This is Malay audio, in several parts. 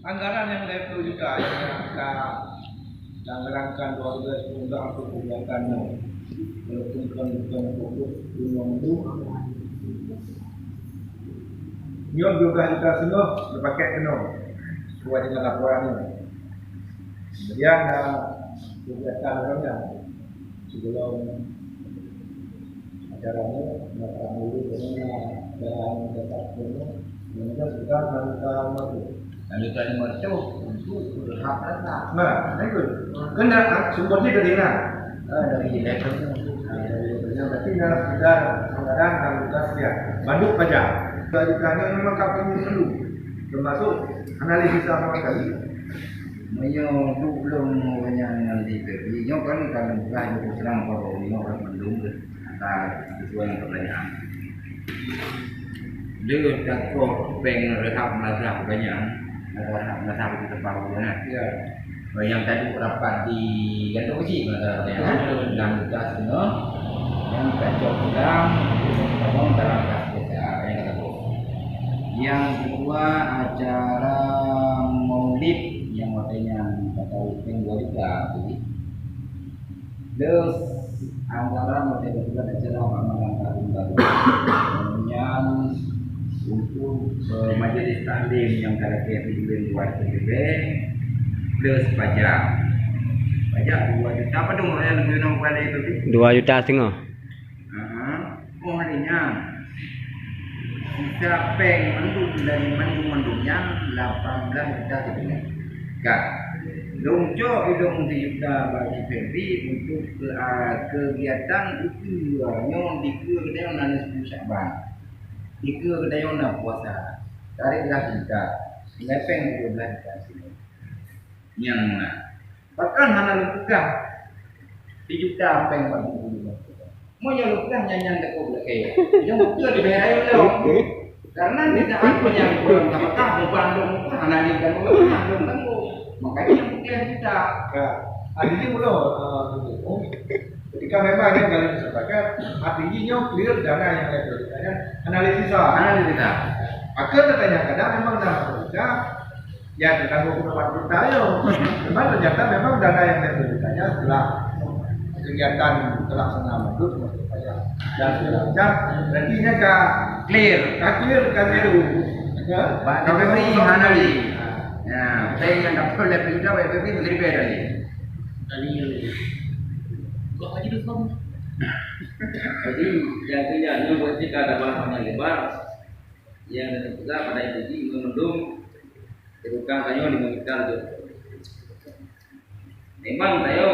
anggaran yang level juga yang kita anggarankan 2010 untuk kegiatan melakukan fokus gunung itu. Nyon juga kita semua berpakai kena buat dengan laporan ini. Kemudian kegiatan orangnya sebelum acaranya melakukan dulu dalam tetap penuh dan sudah melakukan waktu. Lanjutan mercu untuk hak rendah. Nah, itu kena sumbernya dari mana? Dari levelnya. Berarti sudah anggaran lanjutan dia banduk pajak. Lanjutannya memang kapan perlu termasuk analisis sama kali. Menyo belum nanti tapi nyo kan bukan serang kalau nyo kan mendung atas sesuai pertanyaan. Dia tak kok pengen rehab mazhab banyak. Ada mazhab di tempat mana? Ya. Yang tadi rapat di Gandung Uji mazhabnya dan kita semua yang kacau sedang ngomong dalam kasus yang kata yang kedua acara maulid yang katanya kata Upeng 2 juta terus anggaran model juga acara amalan tahun baru kemudian untuk majelis taklim yang terakhir di bulan PBB plus pajak 2 juta apa dong yang lebih nombor kali itu 2,5 juta. Oh adanya sisa peng mendung dari mendungnya 18 juta sebenarnya. Kak, dongco idong juta bagi Febri untuk kegiatan itu nyon dikeur kedayon nanes Syakban. Dikeur kedayon puasa. Tarik belah juta. Lepeng 12 juta sini. Yang mana? Bahkan hana lupukah 3 juta peng bagi mau nyalupkan nyanyian tak kau belakang. Yang betul di daerah itu. Karena tidak ada yang kurang sama kamu Bandung, analikan Bandung kamu. Makanya yang bukan kita. Ya, artinya mula ketika memang yang kalian disampaikan, artinya clear dana yang ada ditanya analisis. Maka katanya kadang memang dana kita ya tentang 24 juta ya. Memang ternyata memang dana yang ada ditanya setelah kegiatan pelaksanaan itu dan segala macam, berarti ini clear dulu. Ya, Pak Febri Hanali. Ya, saya yang dapat lebih juga Pak Febri lebih dari. Kok aja dulu kamu? Jadi yang kenyanya berarti ada bahannya lebar yang dari juga pada itu menundung terukang kayu dimungkinkan itu. Memang tayo.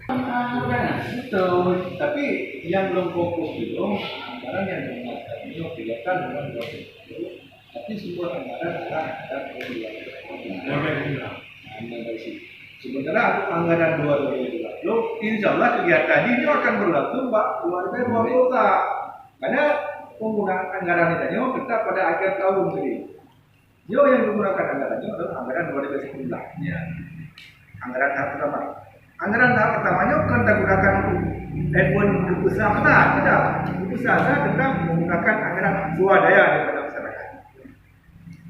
Betul, tapi yang belum fokus itu anggaran yang dimaksud itu kelihatan dengan tapi semua anggaran ada sementara anggaran 2020 insya Allah kegiatan ini akan berlangsung 2020 karena penggunaan anggaran itu tetap pada akhir tahun sendiri. Yang menggunakan anggaran itu adalah anggaran 2019. Ya. Anggaran tahap pertama. Anggaran tahap pertamanya bukan kita gunakan F1 usaha, tidak. Usaha tentang menggunakan anggaran swadaya daripada masyarakat.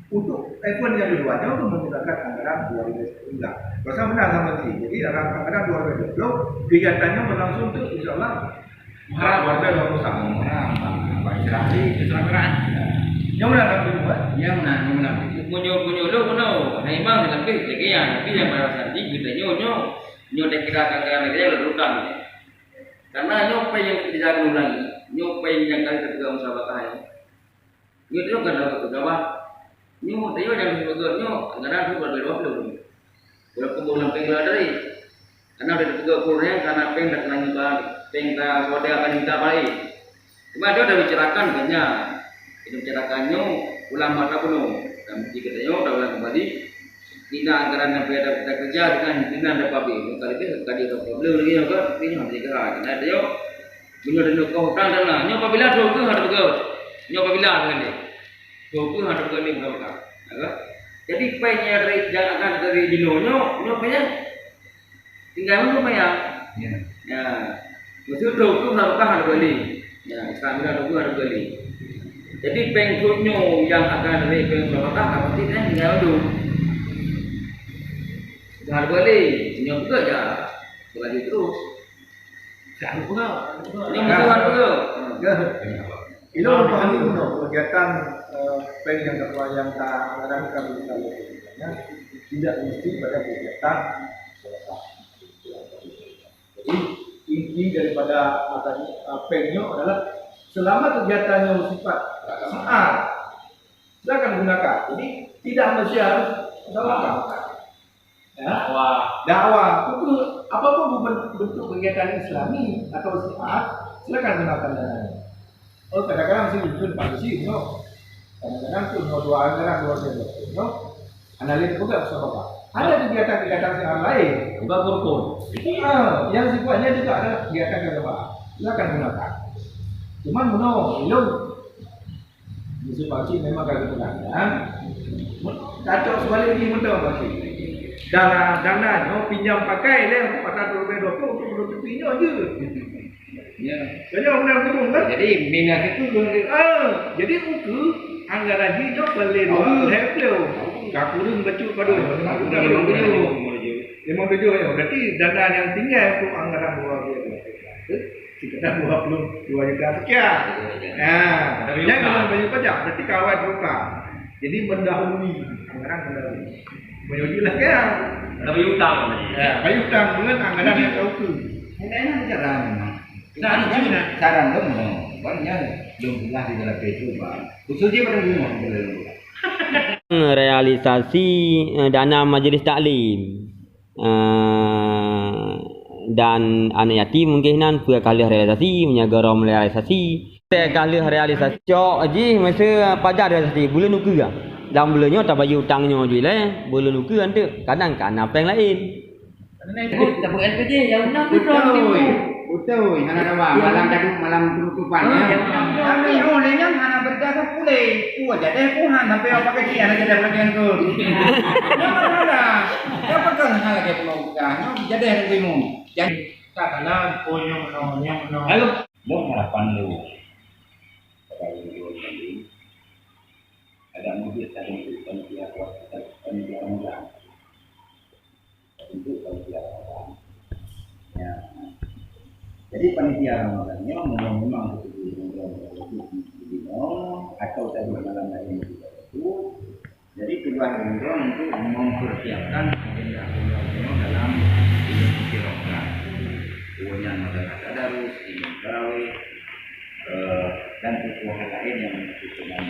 Untuk F1 yang keduanya untuk menggunakan anggaran 2019. Bahasa benar sama sih. Jadi dalam anggaran 2020 kegiatannya berlangsung itu insya Allah warga 21. Berarti keserakaran. Yang mana kan buat? Yang mana? Punyo lo kuno. Nah imang tapi sekian, tapi yang pada saat ini kita nyo dekira anggaran dia berutang. Karena nyope yang tidak ulangi, nyope yang kali ketiga musawarah. Nyo itu kan dapat pegawai. Nyo tayo yang sebagai nyo anggaran itu berbeda belum. Kalau kebulan penggal dari karena ada tiga kurang karena penggal kelanjutan penggal kode akan minta baik. Cuma dia sudah bicarakan banyak. Itu bicarakannya ulama tak penuh. Dan jika dia sudah ulang kembali, kita anggaran yang beda kita kerja dengan dapat lebih. Kali itu tadi itu problem lagi juga ini harus dikerjakan. Karena dia punya dan kau hutang dan lah. Nyoba bila doku ada betul. Nyoba bila dengan dia. Doku ada betul ni berapa? Jadi paynya dari jangan dari dinonya, nyobanya tinggal mana ya? Ya, betul doku berapa ada beli? Ya, sekarang ada doku ada beli. Jadi pengkunyo yang akan dari pengberapa pasti kan tinggal dulu. Hal balik, nyo juga aja. Berlanjut terus. Jangan pula. Ini musuhan juga. Ya. Itu memahami kegiatan peng yang yang tak ada kami kalau tidak mesti pada kegiatan selesai. Jadi inti daripada pengnya adalah selama kegiatannya bersifat syiar, silakan gunakan. Jadi tidak mesti harus salahkan. Ya, dakwah itu apapun bentuk kegiatan Islami atau syiar, silakan gunakan dananya. Oh, kadang-kadang sih itu Pak Besi, kadang-kadang tuh dua anggaran analis juga bisa Bapak. Ada kegiatan-kegiatan syiar lain, Bukan kurkun. yang sifatnya juga ada kegiatan kedua. Silakan gunakan. Cuman belum Yusuf Pakcik memang kagak gunakan. Kacau sebalik ini mudah Pakcik. Dana pinjam pakai dia 420 untuk menutupinya aja. Ya. Jadi orang turun kan? Jadi minat itu Jadi uku anggaran hijau beli dulu heplo. Kakurung bacuk pada 57 ya. Berarti dana yang tinggal untuk anggaran 22 sekitar 22 juta sekian. Nah, yang dengan banyak pajak berarti kawan buka. Jadi mendahului anggaran mendahului. Banyak lah kan? Tapi utang. Ya, banyak utang dengan anggaran yang kau tu. Enak bicara memang. Saran dong, banyak belum pernah di dalam itu, Pak. Khususnya pada rumah belum. Realisasi dana majlis taklim dan anak yatim mungkinan pua kali realisasi menjaga rom realisasi kali realisasi cok aji masa pajak realisasi bulan nuku ah dalam bulannya tak bayar hutangnya je lah bulan nuku kan tu kadang kan apa yang lain tak buat LPJ yang nak tu. Betul, hana dawa malam tadi malam penutupan ya. Kami olehnya hana berdagang pulih. Jadi puhan sampai apa ke dia ada bagian tu. Jangan ada. Siapa kan hal ke pulau kan. Jadi ada bingung. Jadi Tak kena punya menong. ayo lo harapan lu. Kalau lu tadi ada mobil tadi panitia panitia muda. Untuk panitia orang. Ya. Jadi panitia Ramadannya memang atau tadi malam hari itu. Jadi kedua hari itu untuk mempersiapkan agenda dalam Indonesia Ramadan. Kemudian ada tadarus, imam tarawih, dan sesuatu lain yang berkaitan dengan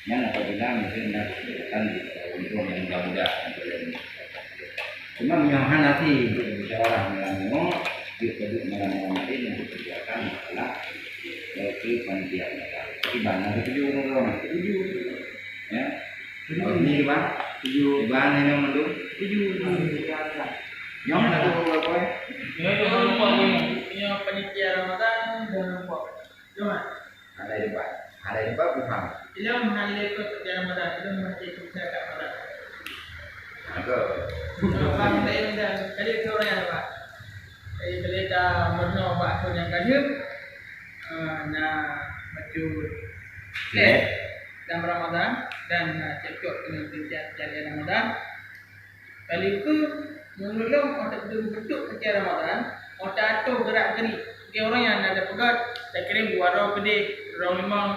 yang apabila misalnya akan untuk yang mudah-mudah. Cuma yang hanati orang yang di kedua malam ini yang dikerjakan adalah ke panitia mereka. Di mana itu orang tujuh, ya. Ini bang, tujuh bahan yang mendung, tujuh. Yang mana tu apa? Punya panitia Ramadan dan apa? Cuma Ada di bawah, ada di bawah bukan. ilmu mengalir ke panitia Ramadan itu masih bisa kat Ramadan. Ada. Pak saya dan kali itu orang yang Pak. Jadi bila dah menuh Pak yang kaya, nak baju set dalam Ramadan dan cekok dengan panitia Ramadan. Kali itu menulung untuk bentuk panitia Ramadan, untuk atur gerak gerik. Bagi orang yang ada pegat, tak kira buat orang pedih, orang limang,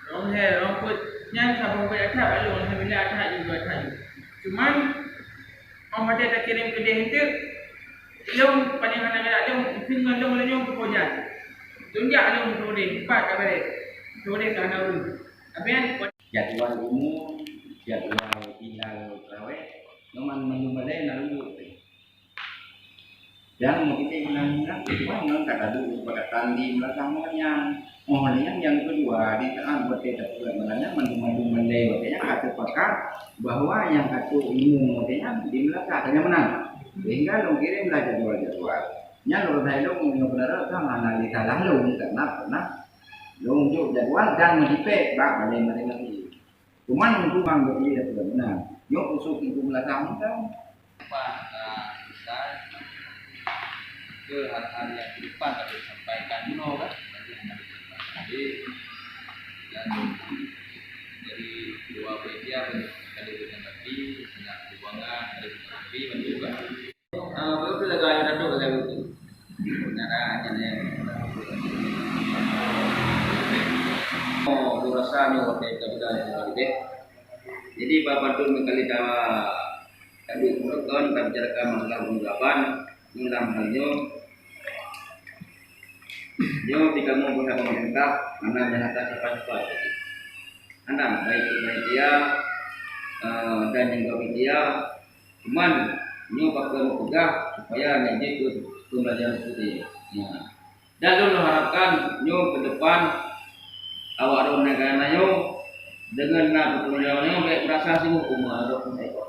orang hair, orang put, yang sabun pada atas, lalu orang bila atas juga atas juga. Cuman orang pada tak kira pedih itu, long paling hana gerak long, mungkin long long berkojan. Tunjuk long sore, empat kabar sore kerana dulu. Tapi yang Jadwal umum, jadwal hilal terawih, memang menumbalai lalu. Dan mau kita hilang-hilang, memang kata dulu pada tandi belakangnya. Mohonnya yang kedua di tengah buat tidak sebenarnya mendung melewatnya kata pakat bahwa yang kata umum modelnya di belakang hanya menang. Sehingga lo kirim lah jadwal-jadwal. Nya lo saya lo benar-benar sama analisa lalu karena pernah lo untuk jadwal dan mendipe bak balik lagi. Cuman untuk bang berdiri sudah benar. Yo usuk itu belakang kan. Kita ke hal-hal yang ke depan tadi sampaikan kan. Jadi dan dari dua media tadi dengan tadi sangat hubungan dari Jadi Bapak tu mengkali tawa tadi menonton dan bicarakan masalah pengungkapan dalam halnya dia tidak mau bersama pemerintah karena menata siapa-siapa jadi anda baik dia dan juga dia cuman nyo bakal pegang supaya nanti ke pembelajaran seperti ya. Dan lu harapkan nyo ke depan awak ron negara nyo dengan pertolongan baik merasa sih hukum ada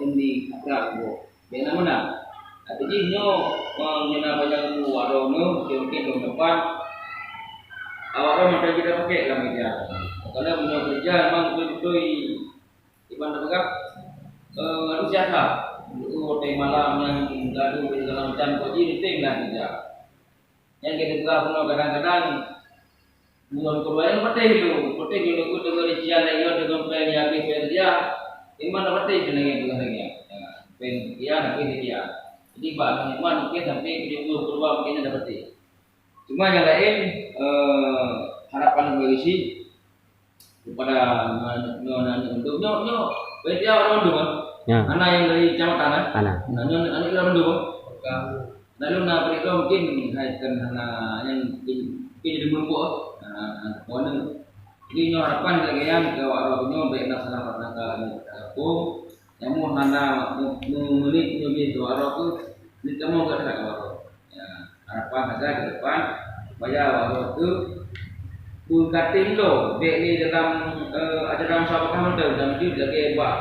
ini agak go dengan mana jadi nyo mengenal banyak awak ron mungkin ke depan awak ron macam kita pakai dalam media kalau punya kerja memang betul-betul ibarat pegang harus siasat hotel malam yang gaduh segala macam kau jadi penting lah kerja yang kita juga punya kadang-kadang bukan keluar penting itu dengan rincian lagi dengan plan yang kita dia ini mana penting itu lagi dengan lagi plan dia nanti dia jadi bahan iman mungkin sampai keluar mungkin ada penting cuma yang lain harapan berisi kepada untuk dia orang dulu Ya. anak yang dari kecamatan Anak. anak orang dulu lalu nak mereka mungkin kaitan anak yang jadi menumpuk kawan jadi nyo harapan kalian ke warga baik nak salah pertangga aku yang mau nana memilih nyo gitu warga tu ni kamu enggak ada warga ya harapan saja ke depan supaya warga tu kating lo dek ni dalam acara musyawarah menteri dan dia lagi buat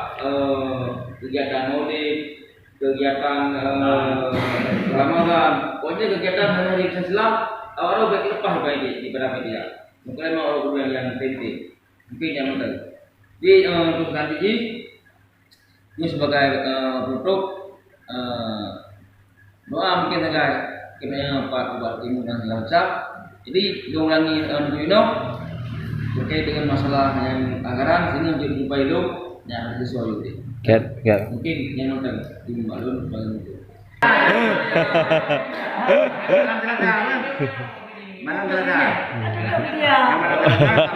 kegiatan maulid, kegiatan Ramadan, pokoknya kegiatan hari Islam orang bagi lepas baik di pada media. Mungkin mau orang yang penting, mungkin yang menteri. Jadi untuk nanti ini sebagai produk doa mungkin agak kita Pak Bupati dan segala macam. Jadi diulangi Duino terkait dengan masalah yang anggaran sini untuk jumpa itu yang sesuai itu. Mungkin yang nonton di Malun paling itu. Mana selesai? Yang mana selesai?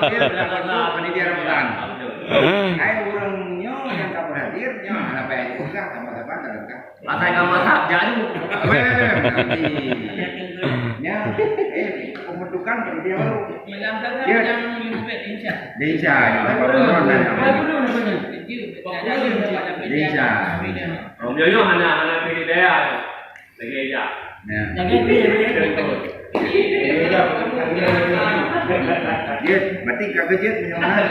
Berapa panitia Ramadan? Kayak orangnya yang kamu hadir, yang apa yang bukan sama depan dalam kan? Masa kamu tak jadi. Ya, pembentukan panitia baru. Melangkah Ya. yang lebih insya. Desa, Desa. Om Yoyo hanya pilih dia lagi aja. Ya. Dia berarti kaget menyonat.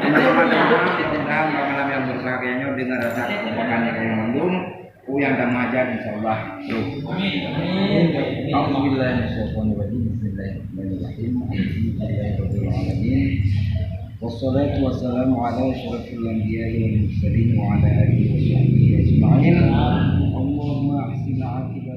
Teman-teman malam yang berbahagianya dengan rasa kekompakannya yang mendung. Yang remaja insyaallah. Alhamdulillah bismillahirrahmanirrahim. Wassalatu wassalamu ala asyrafil anbiya'i wal mursalin wa ala alihi wa sahbihi ajma'in. Allahumma ahsin 'aqibatana